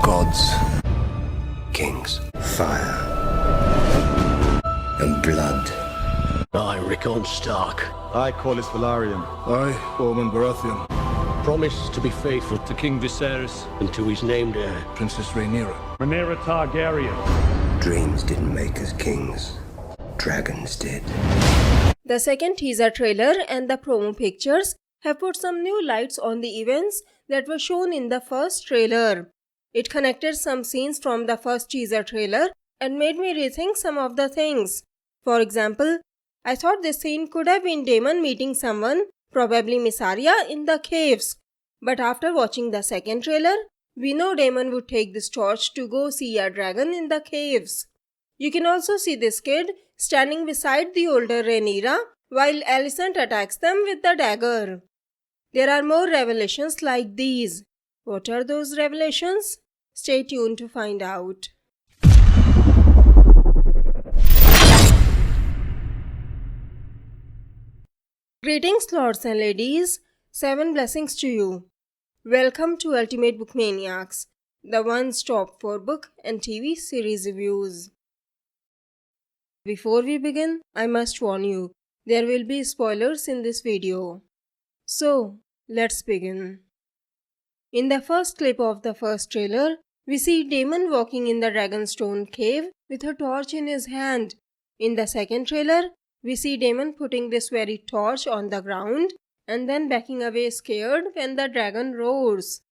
gods, kings, fire, and blood. I, Rickon Stark, I, Corlys Velaryon. I, Ormond Baratheon. promise to be faithful to King Viserys and to his named heir, Princess Rhaenyra. Rhaenyra Targaryen. Dreams didn't make us kings. Dragons did. The second teaser trailer and the promo pictures have put some new lights on the events that were shown in the first trailer. It connected some scenes from the first teaser trailer and made me rethink some of the things. For example, I thought this scene could have been Daemon meeting someone, probably Miss Arya, in the caves. But after watching the second trailer, we know Daemon would take this torch to go see a dragon in the caves. You can also see this kid standing beside the older Rhaenyra while Alicent attacks them with the dagger. There are more revelations like these. What are those revelations? Stay tuned to find out. Greetings, lords and ladies. 7 blessings to you. Welcome to Ultimate Book Maniacs, the one-stop for book and TV series reviews. Before we begin, I must warn you, there will be spoilers in this video. So, let's begin. In the first clip of the first trailer, we see Daemon walking in the Dragonstone cave with a torch in his hand. In the second trailer, we see Daemon putting this very torch on the ground and then backing away scared when the dragon roars.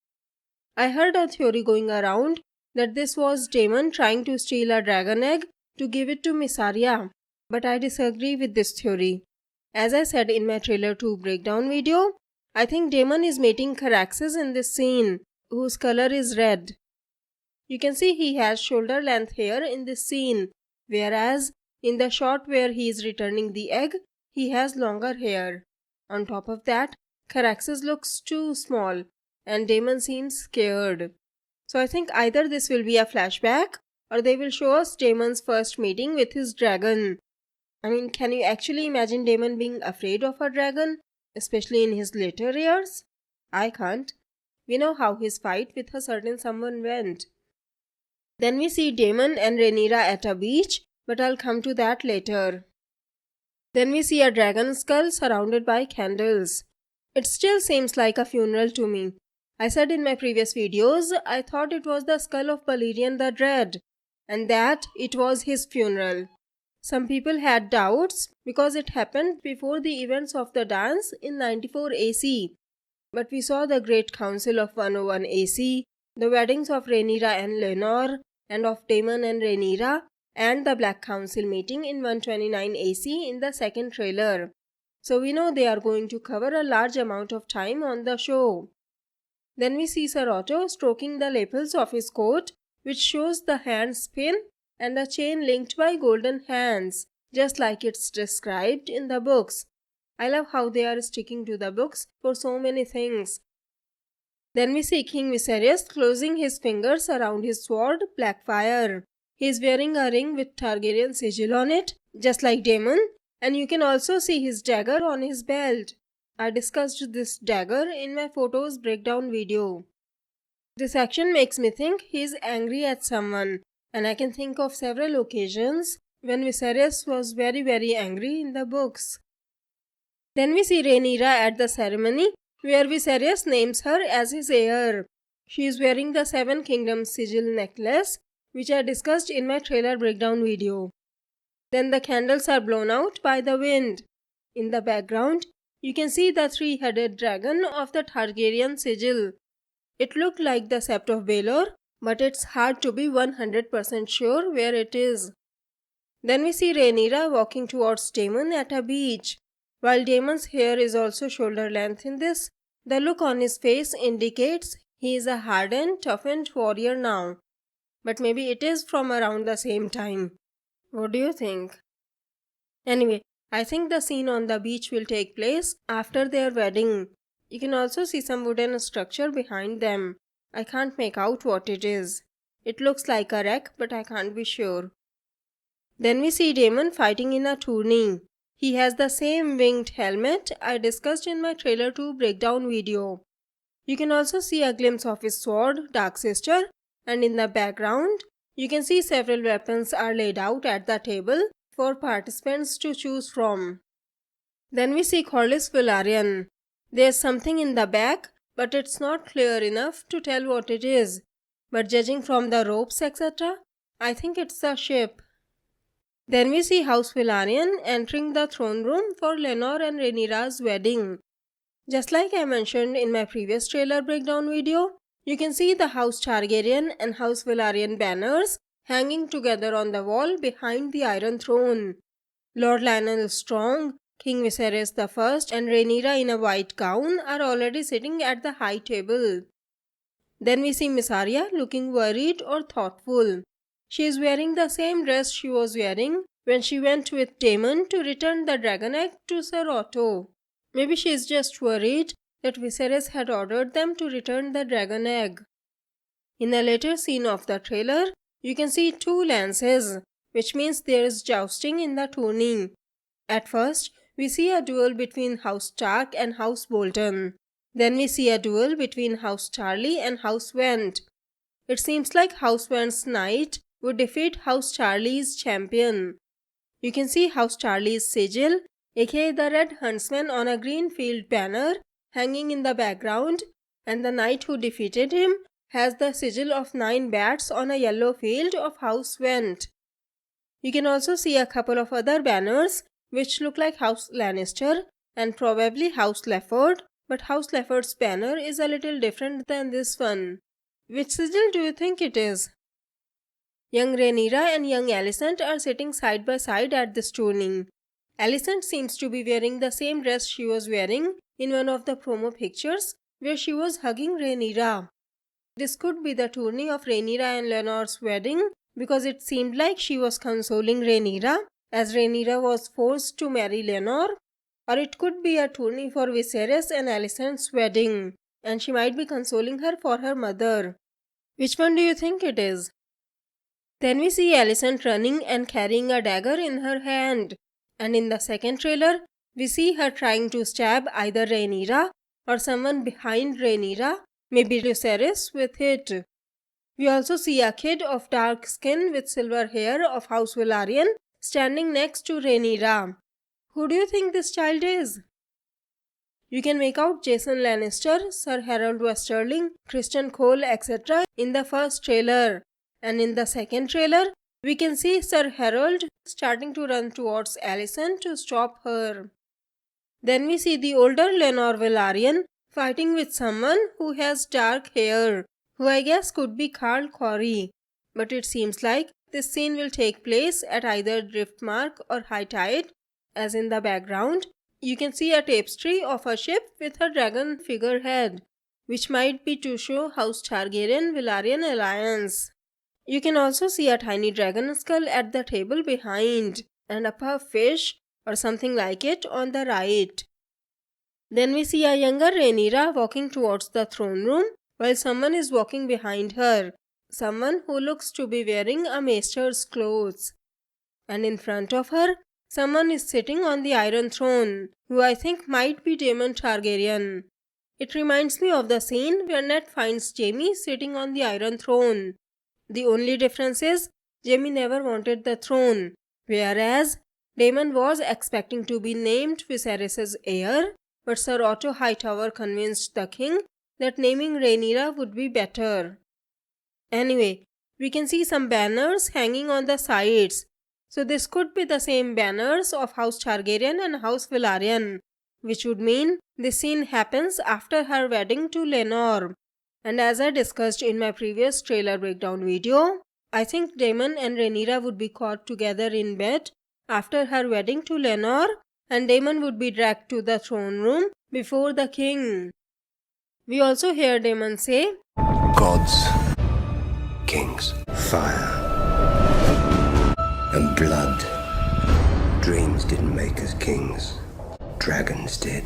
I heard a theory going around that this was Daemon trying to steal a dragon egg to give it to Miss Arya, but I disagree with this theory. As I said in my trailer 2 breakdown video, I think Daemon is mating Caraxes in this scene, whose color is red. You can see he has shoulder length hair in this scene, whereas in the shot where he is returning the egg, he has longer hair. On top of that, Caraxes looks too small and Daemon seems scared. So I think either this will be a flashback or they will show us Daemon's first meeting with his dragon. I mean, can you actually imagine Daemon being afraid of a dragon, especially in his later years? I can't. We know how his fight with a certain someone went. Then we see Daemon and Rhaenyra at a beach, but I'll come to that later. Then we see a dragon skull surrounded by candles. It still seems like a funeral to me. I said in my previous videos, I thought it was the skull of Balerion the Dread, and that it was his funeral. Some people had doubts because it happened before the events of the dance in 94 AC. But we saw the Great Council of 101 AC, the weddings of Rhaenyra and Laenor, and of Daemon and Rhaenyra, and the Black Council meeting in 129 AC in the second trailer. So we know they are going to cover a large amount of time on the show. Then we see Ser Otto stroking the lapels of his coat, which shows the hand spin and a chain linked by golden hands, just like it's described in the books. I love how they are sticking to the books for so many things. Then we see King Viserys closing his fingers around his sword, Blackfire. He is wearing a ring with Targaryen sigil on it, just like Daemon, and you can also see his dagger on his belt. I discussed this dagger in my photos breakdown video. This action makes me think he is angry at someone, and I can think of several occasions when Viserys was very angry in the books. Then we see Rhaenyra at the ceremony where Viserys names her as his heir. She is wearing the 7 Kingdoms sigil necklace, which I discussed in my trailer breakdown video. Then the candles are blown out by the wind. In the background, you can see the 3-headed dragon of the Targaryen sigil. It looked like the Sept of Baelor, but it's hard to be 100% sure where it is. Then we see Rhaenyra walking towards Daemon at a beach. While Daemon's hair is also shoulder length in this, the look on his face indicates he is a hardened, toughened warrior now. But maybe it is from around the same time. What do you think? Anyway, I think the scene on the beach will take place after their wedding. You can also see some wooden structure behind them. I can't make out what it is. It looks like a wreck, but I can't be sure. Then we see Daemon fighting in a tourney. He has the same winged helmet I discussed in my trailer 2 breakdown video. You can also see a glimpse of his sword, Dark Sister, and in the background, you can see several weapons are laid out at the table for participants to choose from. Then we see Corlys Velaryon. There's something in the back, but it's not clear enough to tell what it is. But judging from the ropes etc., I think it's a ship. Then we see House Velaryon entering the throne room for Lenor and Rhaenyra's wedding. Just like I mentioned in my previous trailer breakdown video, you can see the House Targaryen and House Velaryon banners hanging together on the wall behind the Iron Throne. Lord Lionel Strong, King Viserys I and Rhaenyra in a white gown are already sitting at the high table. Then we see Miss Arya looking worried or thoughtful. She is wearing the same dress she was wearing when she went with Daemon to return the dragon egg to Ser Otto. Maybe she is just worried that Viserys had ordered them to return the dragon egg. In a later scene of the trailer, you can see two lances, which means there is jousting in the tourney. At first, we see a duel between House Stark and House Bolton. Then we see a duel between House Charlie and House Vent. It seems like House Vent's knight would defeat House Charlie's champion. You can see House Charlie's sigil, aka the Red Huntsman on a green field banner, hanging in the background, and the knight who defeated him has the sigil of 9 bats on a yellow field of House Vent. You can also see a couple of other banners which look like House Lannister and probably House Lefford, but House Lefford's banner is a little different than this one. Which sigil do you think it is? Young Rhaenyra and young Alicent are sitting side by side at this tourney. Alicent seems to be wearing the same dress she was wearing in one of the promo pictures where she was hugging Rhaenyra. This could be the tourney of Rhaenyra and Leonor's wedding because it seemed like she was consoling Rhaenyra as Rhaenyra was forced to marry Leonor, or it could be a tourney for Viserys and Alicent's wedding and she might be consoling her for her mother. Which one do you think it is? Then we see Alicent running and carrying a dagger in her hand, and in the second trailer, we see her trying to stab either Rhaenyra or someone behind Rhaenyra, maybe Viserys, with it. We also see a kid of dark skin with silver hair of House Velaryon standing next to Rhaenyra. Who do you think this child is? You can make out Jason Lannister, Sir Harold Westerling, Kristen Cole, etc. in the first trailer. And in the second trailer, we can see Sir Harold starting to run towards Alicent to stop her. Then we see the older Lenor Velaryon fighting with someone who has dark hair, who I guess could be Carl Corey. But it seems like this scene will take place at either Driftmark or High Tide, as in the background, you can see a tapestry of a ship with a dragon figurehead, which might be to show House Targaryen-Velaryon alliance. You can also see a tiny dragon skull at the table behind, and a puff fish or something like it on the right. Then we see a younger Rhaenyra walking towards the throne room while someone is walking behind her, someone who looks to be wearing a maester's clothes. And in front of her, someone is sitting on the Iron Throne, who I think might be Daemon Targaryen. It reminds me of the scene where Ned finds Jaime sitting on the Iron Throne. The only difference is Jaime never wanted the throne, whereas Daemon was expecting to be named Viserys' heir, but Ser Otto Hightower convinced the king that naming Rhaenyra would be better. Anyway, we can see some banners hanging on the sides, so this could be the same banners of House Targaryen and House Velaryon, which would mean this scene happens after her wedding to Lenor. And as I discussed in my previous trailer breakdown video, I think Daemon and Rhaenyra would be caught together in bed after her wedding to Lenor, and Daemon would be dragged to the throne room before the king. We also hear Daemon say, Gods, kings, fire, and blood. Dreams didn't make us kings. Dragons did.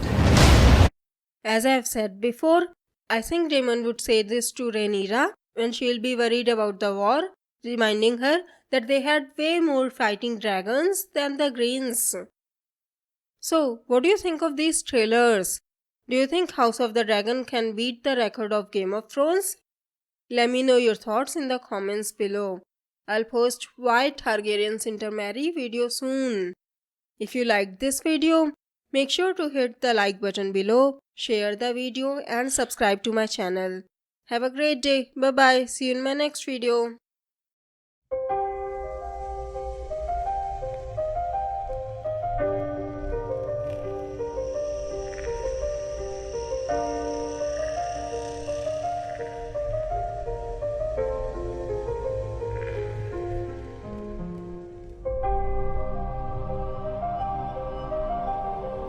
As I have said before, I think Daemon would say this to Rhaenyra when she'll be worried about the war, reminding her that they had way more fighting dragons than the Greens. So, what do you think of these trailers? Do you think House of the Dragon can beat the record of Game of Thrones? Let me know your thoughts in the comments below. I'll post why Targaryens intermarry video soon. If you liked this video, make sure to hit the like button below, share the video and subscribe to my channel. Have a great day. Bye bye. See you in my next video.